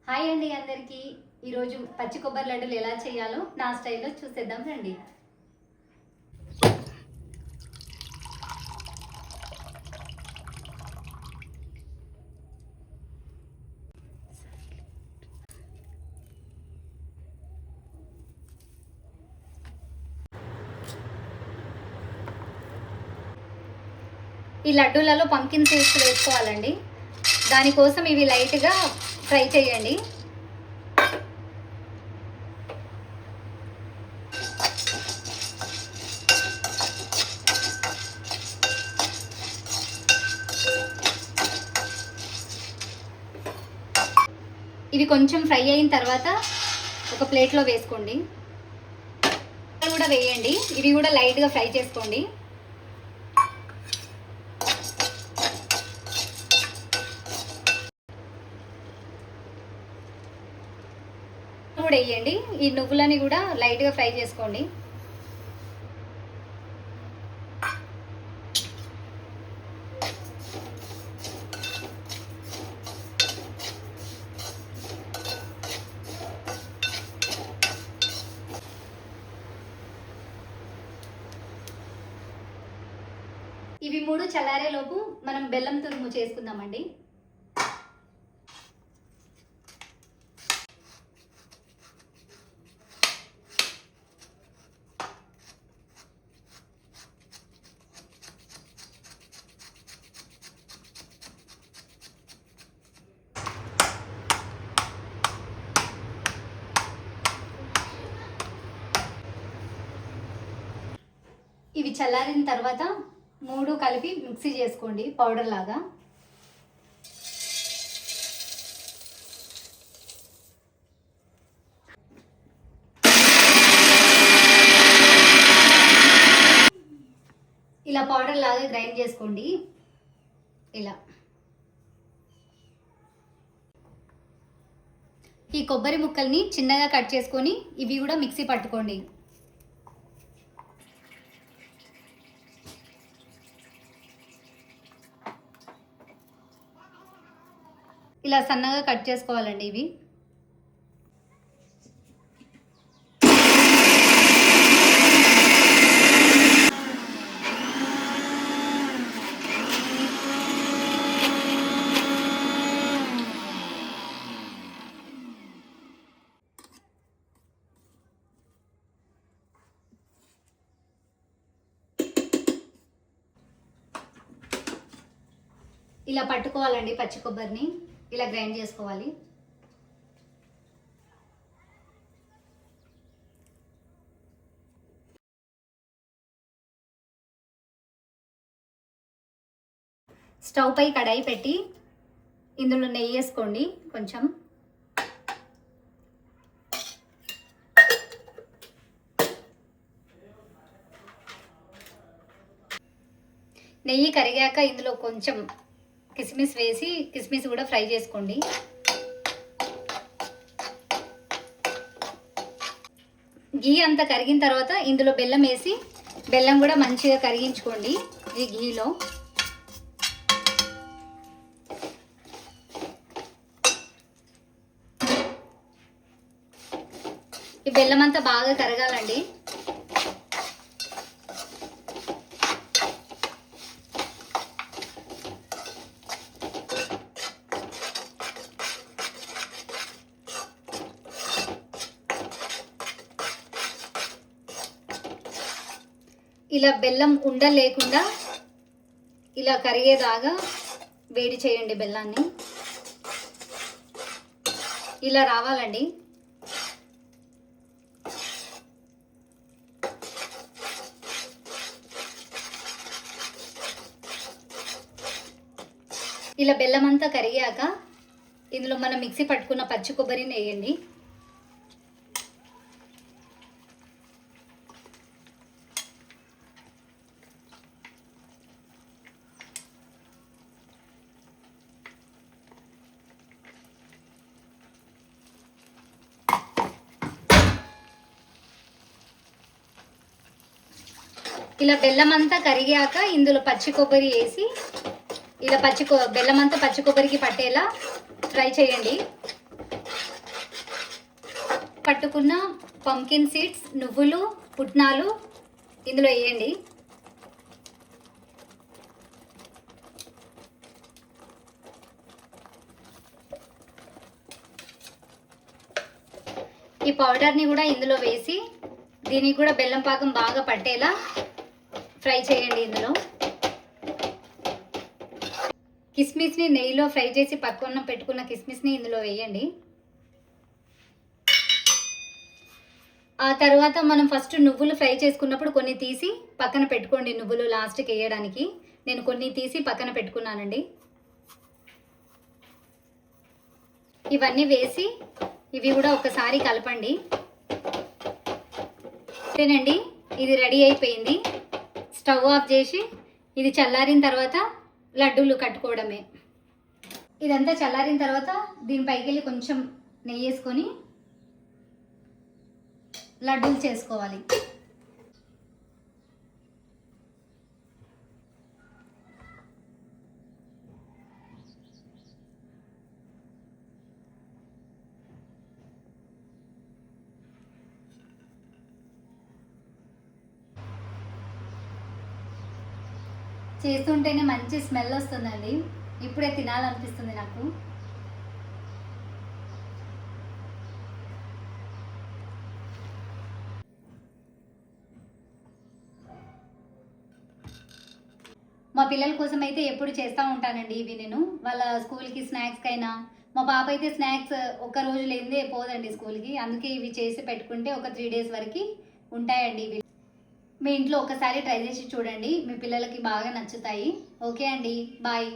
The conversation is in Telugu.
హాయ్ అండి అందరికీ. ఈరోజు పచ్చి కొబ్బరి లడ్డూలు ఎలా చేయాలో నా స్టైల్లో చూసేద్దాం రండి. ఈ లడ్డూలలో పంకిన్ సీడ్స్ వేసుకోవాలండి. దానికోసం ఇవి లైట్గా ఫ్రై చేయండి. ఇవి కొంచెం ఫ్రై అయిన తర్వాత ఒక ప్లేట్లో వేసుకోండి. కూడా వేయండి. ఇవి కూడా లైట్గా ఫ్రై చేసుకోండి. కూడా వేయండి. ఈ నువ్వులని కూడా లైట్గా ఫ్రై చేసుకోండి. ఇవి మూడు చల్లారేలోపు మనం బెల్లం తురుము చేసుకుందామండి. ఇవి చల్లారిన తర్వాత మూడు కలిపి మిక్సీ చేసుకోండి పౌడర్ లాగా. ఇలా పౌడర్ లాగా గ్రైండ్ చేసుకోండి. ఇలా ఈ కొబ్బరి ముక్కల్ని చిన్నగా కట్ చేసుకొని ఇవి కూడా మిక్సీ పట్టుకోండి. ఇలా సన్నగా కట్ చేసుకోవాలండి. ఇవి ఇలా పట్టుకోవాలండి. పచ్చి కొబ్బరిని ఇలా గ్రైండ్ చేసుకోవాలి. స్టవ్ పై కడాయి పెట్టి ఇందులో నెయ్యి వేసుకోండి. కొంచెం నెయ్యి కరిగాక ఇందులో కొంచెం కిస్మిస్ వేసి కిస్మిస్ కూడా ఫ్రై చేసుకోండి. గీ అంతా కరిగిన తర్వాత ఇందులో బెల్లం వేసి బెల్లం కూడా మంచిగా కరిగించుకోండి ఈ గీలో. ఈ బెల్లం అంతా బాగా కరగాలండి. ఇలా బెల్లం ఉండ లేకుండా ఇలా కరిగేదాగా వేడి చేయండి బెల్లాన్ని. ఇలా రావాలండి. ఇలా బెల్లం అంతా కరిగాక ఇందులో మనం మిక్సీ పట్టుకున్న పచ్చి కొబ్బరిని వేయండి. ఇలా బెల్లం అంతా కరిగాక ఇందులో పచ్చి కొబ్బరి వేసి ఇలా బెల్లం అంతా పచ్చి కొబ్బరికి పట్టేలా ఫ్రై చేయండి. పట్టుకున్న పంకిన్ సీడ్స్, నువ్వులు, పుట్నాలు ఇందులో వేయండి. ఈ పౌడర్ని కూడా ఇందులో వేసి దీనికి కూడా బెల్లం పాకం బాగా పట్టేలా ఫ్రై చేయండి. ఇందులో కిస్మిస్ని నెయ్యిలో ఫ్రై చేసి పక్కన పెట్టుకున్న కిస్మిస్ని ఇందులో వేయండి. ఆ తర్వాత మనం ఫస్ట్ నువ్వులు ఫ్రై చేసుకున్నప్పుడు కొన్ని తీసి పక్కన పెట్టుకోండి. నువ్వులు లాస్ట్కి వేయడానికి నేను కొన్ని తీసి పక్కన పెట్టుకున్నానండి. ఇవన్నీ వేసి ఇవి కూడా ఒకసారి కలపండి. అంతేనండి, ఇది రెడీ అయిపోయింది. స్టవ్ ఆఫ్ చేసి ఇది చల్లారిన తర్వాత లడ్డూలు కట్టుకోవడమే. ఇదంతా చల్లారిన తర్వాత దీనిపైకి వెళ్ళి కొంచెం నెయ్యి వేసుకొని లడ్డూలు చేసుకోవాలి. చేస్తుంటేనే మంచి స్మెల్ వస్తుందండి. ఇప్పుడే తినాలనిపిస్తుంది నాకు. మా పిల్లల కోసం అయితే ఎప్పుడు చేస్తూ ఉంటానండి ఇవి. నేను వాళ్ళ స్కూల్కి స్నాక్స్కి అయినా, మా పాప అయితే స్నాక్స్ ఒక్క రోజు లేదే పోదండి స్కూల్కి. అందుకే ఇవి చేసి పెట్టుకుంటే ఒక 3 days వరకు ఉంటాయండి ఇవి. మీ ఇంట్లో ఒకసారి ట్రై చేసి చూడండి, మీ పిల్లలకి బాగా నచ్చుతాయి. ఓకే అండి, బాయ్.